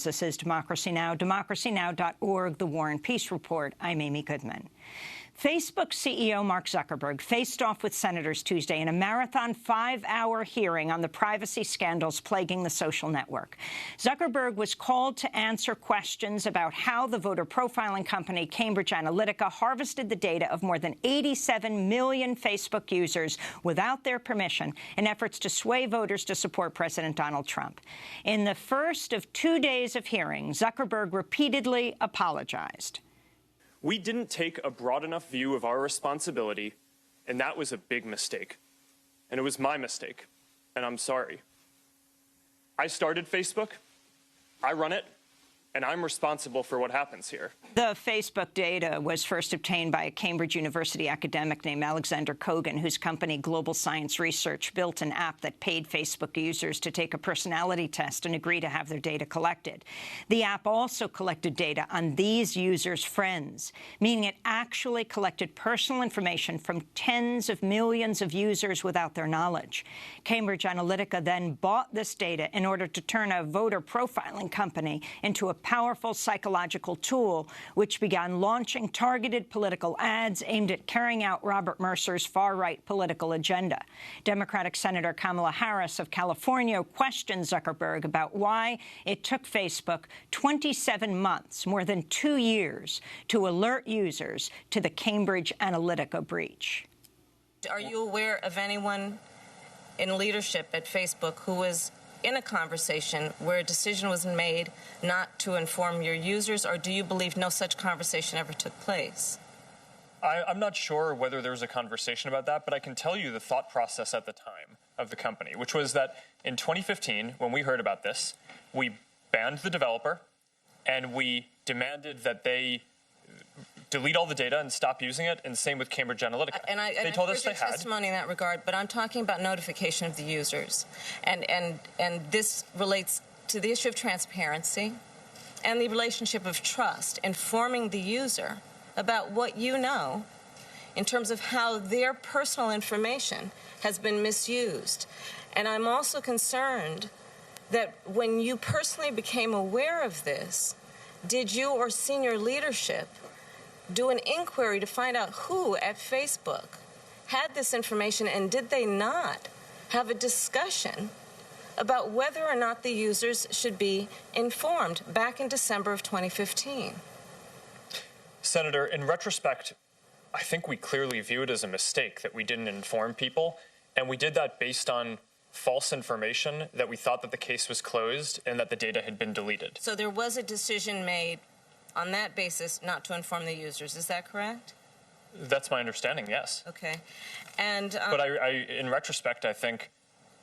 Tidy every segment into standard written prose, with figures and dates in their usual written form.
This is Democracy Now!, democracynow.org, The War and Peace Report. I'm Amy Goodman. Facebook CEO Mark Zuckerberg faced off with senators Tuesday in a marathon 5-hour hearing on the privacy scandals plaguing the social network. Zuckerberg was called to answer questions about how the voter profiling company Cambridge Analytica harvested the data of more than 87 million Facebook users without their permission in efforts to sway voters to support President Donald Trump. In the first of 2 days of hearing, Zuckerberg repeatedly apologized. We didn't take a broad enough view of our responsibility, and that was a big mistake. And it was my mistake, and I'm sorry. I started Facebook, I run it, and I'm responsible for what happens here. The Facebook data was first obtained by a Cambridge University academic named Alexander Kogan, whose company Global Science Research built an app that paid Facebook users to take a personality test and agree to have their data collected. The app also collected data on these users' friends, meaning it actually collected personal information from tens of millions of users without their knowledge. Cambridge Analytica then bought this data in order to turn a voter profiling company into a powerful psychological tool, which began launching targeted political ads aimed at carrying out Robert Mercer's far-right political agenda. Democratic Senator Kamala Harris of California questioned Zuckerberg about why it took Facebook 27 months, more than 2 years, to alert users to the Cambridge Analytica breach. Are you aware of anyone in leadership at Facebook who was in a conversation where a decision was made not to inform your users, or do you believe no such conversation ever took place? I'm not sure whether there was a conversation about that, but I can tell you the thought process at the time of the company, which was that in 2015, when we heard about this, we banned the developer and we demanded that they delete all the data and stop using it, and same with Cambridge Analytica. They told us they had testimony in that regard, but I'm talking about notification of the users, and this relates to the issue of transparency and the relationship of trust, informing the user about what you know in terms of how their personal information has been misused. And I'm also concerned that when you personally became aware of this, did you or senior leadership do an inquiry to find out who at Facebook had this information, and did they not have a discussion about whether or not the users should be informed back in December of 2015? Senator, in retrospect, I think we clearly view it as a mistake that we didn't inform people, and we did that based on false information that we thought that the case was closed and that the data had been deleted. So there was a decision made on that basis not to inform the users. Is that correct? That's my understanding, yes. Okay. And but in retrospect, I think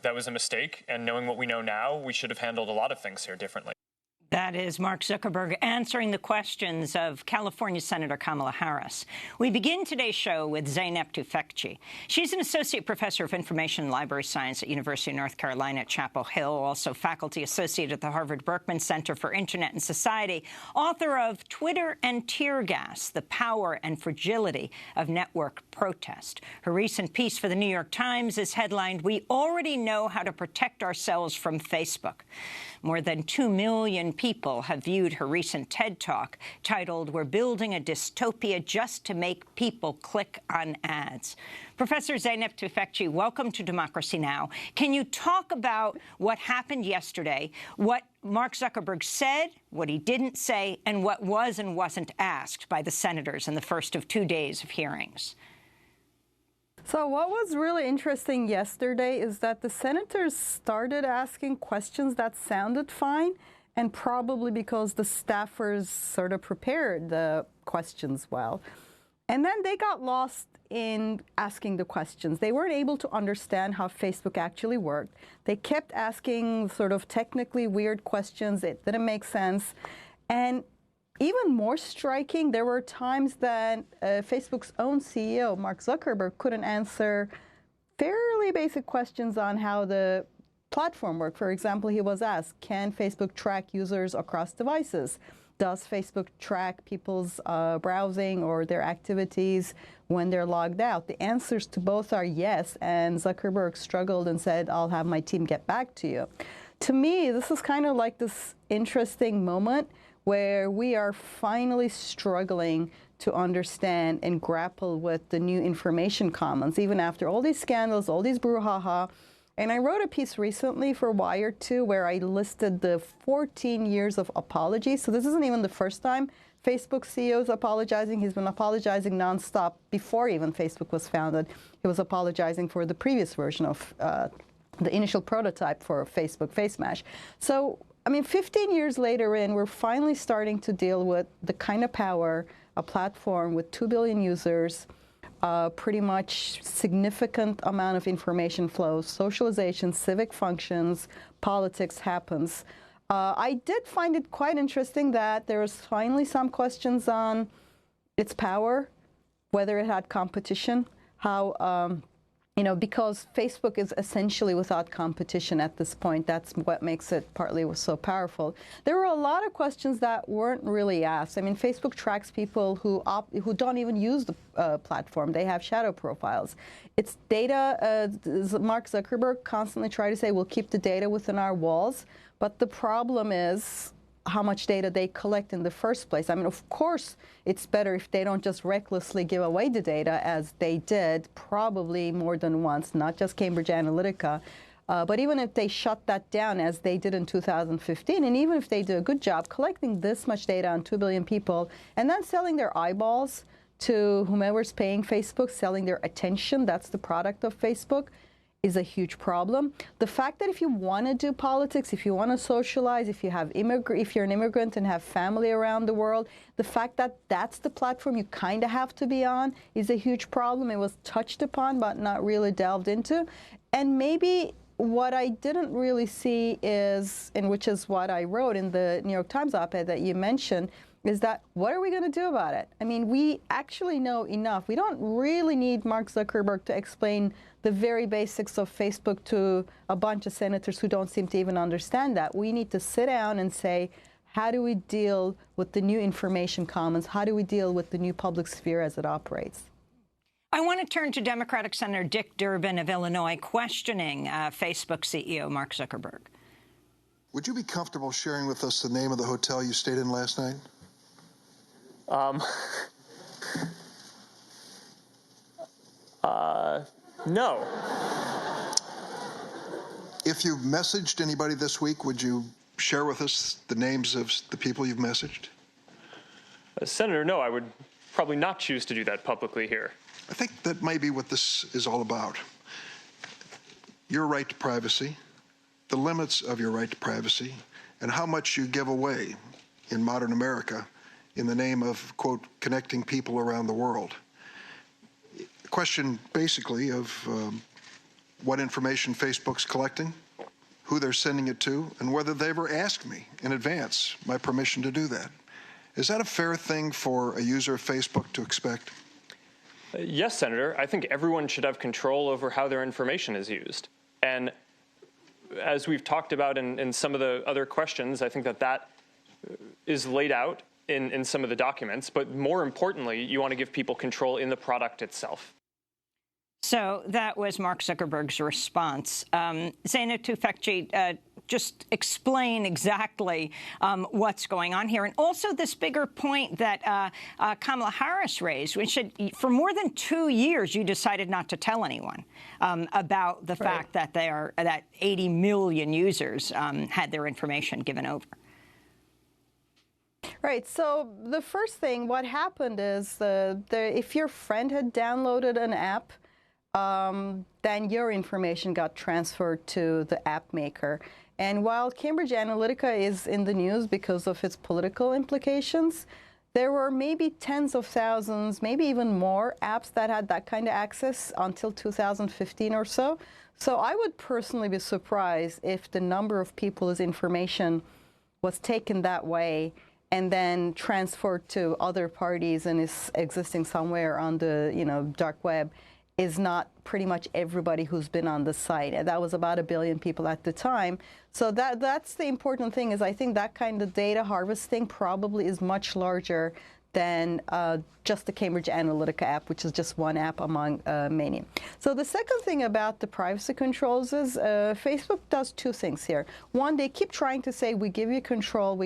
that was a mistake, and knowing what we know now, we should have handled a lot of things here differently. That is Mark Zuckerberg answering the questions of California Senator Kamala Harris. We begin today's show with Zeynep Tufekci. She's an associate professor of information and library science at University of North Carolina at Chapel Hill, also faculty associate at the Harvard Berkman Center for Internet and Society, author of Twitter and Tear Gas, The Power and Fragility of Network Protest. Her recent piece for the New York Times is headlined, "We Already Know How to Protect Ourselves from Facebook." More than 2 million people have viewed her recent TED Talk titled, "We're Building a Dystopia Just to Make People Click on Ads." Professor Zeynep Tufekci, welcome to Democracy Now! Can you talk about what happened yesterday, what Mark Zuckerberg said, what he didn't say, and what was and wasn't asked by the senators in the first of 2 days of hearings? So what was really interesting yesterday is that the senators started asking questions that sounded fine, and probably because the staffers sort of prepared the questions well. And then they got lost in asking the questions. They weren't able to understand how Facebook actually worked. They kept asking sort of technically weird questions. It didn't make sense. And even more striking, there were times that Facebook's own CEO, Mark Zuckerberg, couldn't answer fairly basic questions on how the platform worked. For example, he was asked, can Facebook track users across devices? Does Facebook track people's browsing or their activities when they're logged out? The answers to both are yes, and Zuckerberg struggled and said, I'll have my team get back to you. To me, this is kind of like this interesting moment where we are finally struggling to understand and grapple with the new information commons, even after all these scandals, all these brouhaha. And I wrote a piece recently for Wired too, where I listed the 14 years of apologies. So this isn't even the first time Facebook CEO is apologizing. He's been apologizing nonstop before even Facebook was founded. He was apologizing for the previous version of the initial prototype for Facebook Face Mash. So, I mean, 15 years later in, we're finally starting to deal with the kind of power a platform with 2 billion users, pretty much significant amount of information flows, socialization, civic functions, politics happens. I did find it quite interesting that there was finally some questions on its power, whether it had competition, how, you know, because Facebook is essentially without competition at this point. That's what makes it partly so powerful. There were a lot of questions that weren't really asked. I mean, Facebook tracks people who don't even use the platform. They have shadow profiles. It's data. Mark Zuckerberg constantly tried to say, we'll keep the data within our walls. But the problem is how much data they collect in the first place. I mean, of course, it's better if they don't just recklessly give away the data as they did probably more than once, not just Cambridge Analytica. But even if they shut that down as they did in 2015, and even if they do a good job collecting this much data on 2 billion people and then selling their eyeballs to whomever's paying Facebook, selling their attention, that's the product of Facebook, is a huge problem. The fact that if you want to do politics, if you want to socialize, if you're an immigrant and have family around the world, the fact that that's the platform you kind of have to be on is a huge problem. It was touched upon but not really delved into. And maybe what I didn't really see is, and which is what I wrote in the New York Times op-ed that you mentioned, is that what are we going to do about it? I mean, we actually know enough. We don't really need Mark Zuckerberg to explain the very basics of Facebook to a bunch of senators who don't seem to even understand that. We need to sit down and say, how do we deal with the new information commons? How do we deal with the new public sphere as it operates? I want to turn to Democratic Senator Dick Durbin of Illinois questioning Facebook CEO Mark Zuckerberg. Would you be comfortable sharing with us the name of the hotel you stayed in last night? No. If you've messaged anybody this week, would you share with us the names of the people you've messaged? Senator, no, I would probably not choose to do that publicly here. I think that may be what this is all about. Your right to privacy, the limits of your right to privacy, and how much you give away in modern America in the name of, quote, connecting people around the world. A question basically of what information Facebook's collecting, who they're sending it to, and whether they ever asked me in advance my permission to do that. Is that a fair thing for a user of Facebook to expect? Yes, Senator. I think everyone should have control over how their information is used. And as we've talked about in some of the other questions, I think that is laid out in some of the documents. But more importantly, you want to give people control in the product itself. So that was Mark Zuckerberg's response. Zeynep Tufekci, just explain exactly what's going on here. And also this bigger point that Kamala Harris raised, which for more than 2 years you decided not to tell anyone about the fact that that 80 million users had their information given over. Right. So the first thing, what happened is if your friend had downloaded an app, then your information got transferred to the app maker. And while Cambridge Analytica is in the news because of its political implications, there were maybe tens of thousands, maybe even more apps that had that kind of access until 2015 or so. So I would personally be surprised if the number of people's information was taken that way and then transferred to other parties and is existing somewhere on the dark web, is not pretty much everybody who's been on the site. And that was about 1 billion people at the time. So that's the important thing, is I think that kind of data harvesting probably is much larger than just the Cambridge Analytica app, which is just one app among many. So the second thing about the privacy controls is Facebook does two things here. One, they keep trying to say, we give you control,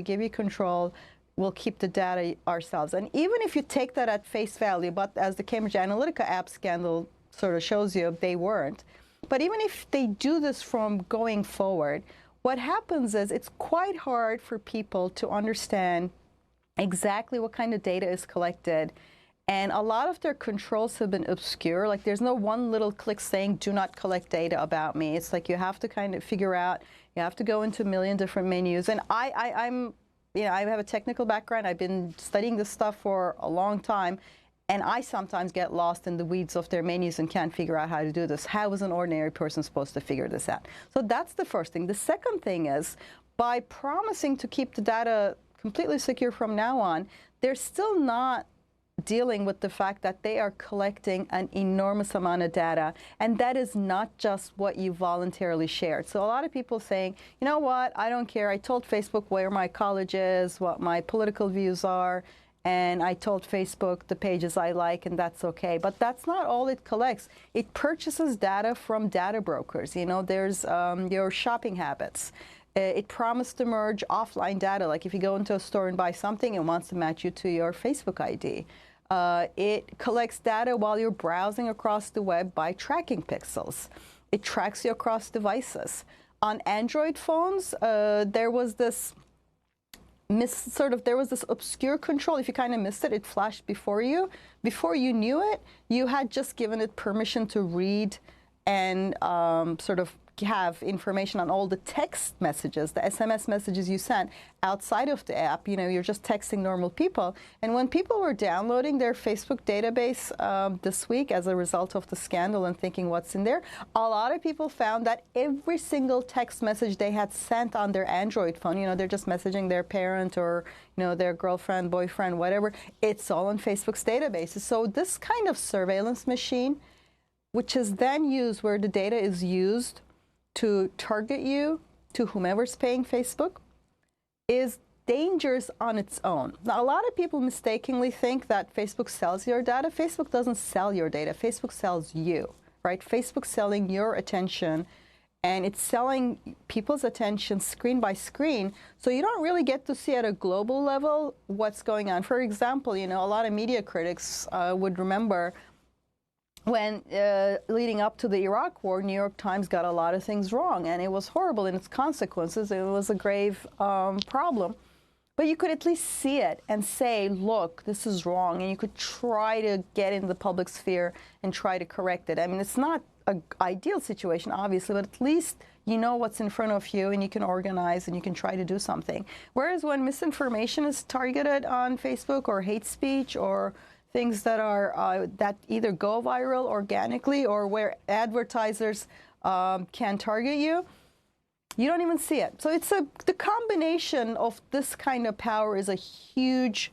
we'll keep the data ourselves. And even if you take that at face value, but as the Cambridge Analytica app scandal sort of shows you, they weren't. But even if they do this from going forward, what happens is it's quite hard for people to understand exactly what kind of data is collected. And a lot of their controls have been obscure. Like there's no one little click saying, do not collect data about me. It's like you have to kind of figure out, you have to go into a million different menus. And I'm, you know, I have a technical background. I've been studying this stuff for a long time. And I sometimes get lost in the weeds of their menus and can't figure out how to do this. How is an ordinary person supposed to figure this out? So that's the first thing. The second thing is, by promising to keep the data completely secure from now on, they're still not dealing with the fact that they are collecting an enormous amount of data, and that is not just what you voluntarily shared. So a lot of people saying, you know what, I don't care. I told Facebook where my college is, what my political views are, and I told Facebook the pages I like, and that's okay. But that's not all it collects. It purchases data from data brokers. You know, there's your shopping habits. It promised to merge offline data. Like if you go into a store and buy something, it wants to match you to your Facebook ID. It collects data while you're browsing across the web by tracking pixels. It tracks you across devices. On Android phones, there was this obscure control. If you kind of missed it, it flashed before you. Before you knew it, you had just given it permission to read and sort of have information on all the text messages, the SMS messages you sent outside of the app. You know, you're just texting normal people. And when people were downloading their Facebook database this week as a result of the scandal and thinking what's in there, a lot of people found that every single text message they had sent on their Android phone, you know, they're just messaging their parent or, you know, their girlfriend, boyfriend, whatever, it's all on Facebook's databases. So this kind of surveillance machine, which is then used where the data is used to target you to whomever's paying Facebook, is dangerous on its own. Now, a lot of people mistakenly think that Facebook sells your data. Facebook doesn't sell your data. Facebook sells you, right? Facebook's selling your attention, and it's selling people's attention screen by screen, so you don't really get to see at a global level what's going on. For example, you know, a lot of media critics would remember when leading up to the Iraq War, New York Times got a lot of things wrong, and it was horrible in its consequences. It was a grave problem. But you could at least see it and say, look, this is wrong, and you could try to get in the public sphere and try to correct it. I mean, it's not an ideal situation, obviously, but at least you know what's in front of you, and you can organize, and you can try to do something. Whereas when misinformation is targeted on Facebook, or hate speech, or things that are that either go viral organically or where advertisers can target you, you don't even see it. So it's the combination of this kind of power is a huge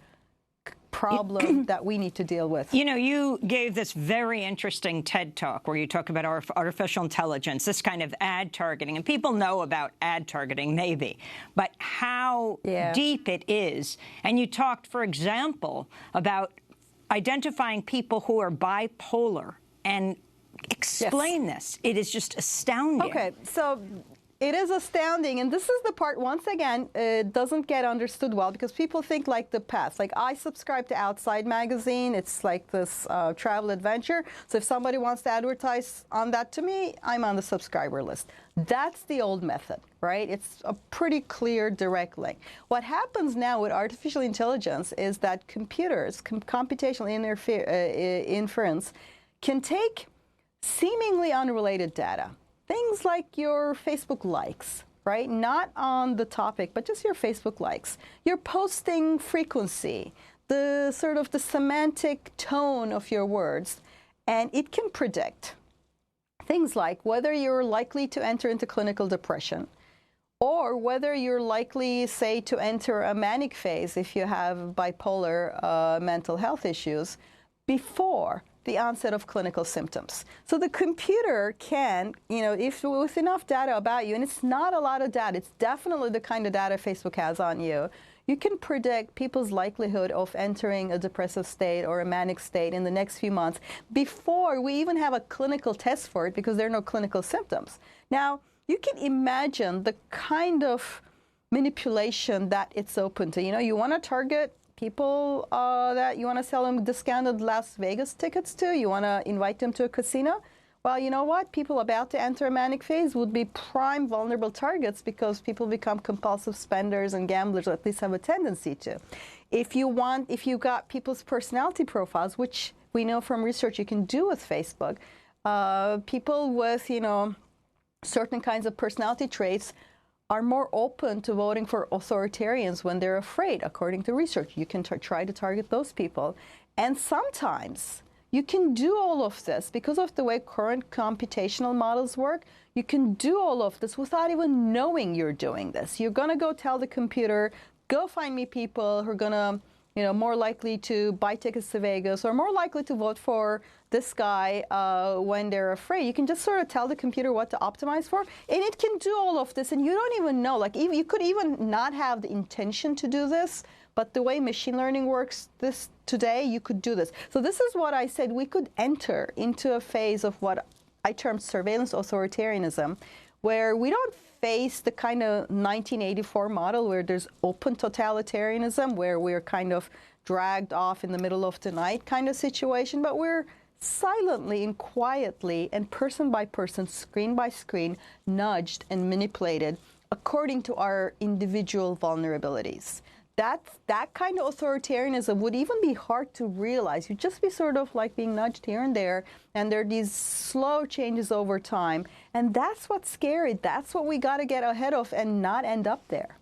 problem that we need to deal with. You know, you gave this very interesting TED Talk where you talk about artificial intelligence, this kind of ad targeting. And people know about ad targeting, maybe, but how deep it is. And you talked, for example, about identifying people who are bipolar, and explain this. It is just astounding. Okay, so it is astounding, and this is the part, once again, it doesn't get understood well, because people think like the past. Like, I subscribe to Outside magazine. It's like this travel adventure. So if somebody wants to advertise on that to me, I'm on the subscriber list. That's the old method, right? It's a pretty clear, direct link. What happens now with artificial intelligence is that computers, computational inference, can take seemingly unrelated data. Things like your Facebook likes, right? Not on the topic, but just your Facebook likes. Your posting frequency, the sort of the semantic tone of your words, and it can predict things like whether you're likely to enter into clinical depression, or whether you're likely, say, to enter a manic phase if you have bipolar mental health issues before the onset of clinical symptoms. So the computer can, you know, if with enough data about you, and it's not a lot of data, it's definitely the kind of data Facebook has on you, you can predict people's likelihood of entering a depressive state or a manic state in the next few months before we even have a clinical test for it, because there are no clinical symptoms. Now, you can imagine the kind of manipulation that it's open to. You know, you want to target people that you want to sell them discounted Las Vegas tickets to. You want to invite them to a casino. Well, you know what? People about to enter a manic phase would be prime vulnerable targets, because people become compulsive spenders and gamblers, or at least have a tendency to. If you got people's personality profiles, which we know from research you can do with Facebook, people with, you know, certain kinds of personality traits are more open to voting for authoritarians when they're afraid, according to research. You can try to target those people. And sometimes you can do all of this because of the way current computational models work. You can do all of this without even knowing you're doing this. You're going to go tell the computer, go find me people who are going to, you know, more likely to buy tickets to Vegas or more likely to vote for this guy when they're afraid. You can just sort of tell the computer what to optimize for, and it can do all of this, and you don't even know. Like, you could even not have the intention to do this, but the way machine learning works today, you could do this. So this is what I said. We could enter into a phase of what I termed surveillance authoritarianism, where we don't face the kind of 1984 model where there's open totalitarianism, where we're kind of dragged off in the middle of the night kind of situation, but we're silently and quietly and person by person, screen by screen, nudged and manipulated according to our individual vulnerabilities. That kind of authoritarianism would even be hard to realize. You'd just be sort of like being nudged here and there are these slow changes over time. And that's what's scary. That's what we got to get ahead of and not end up there.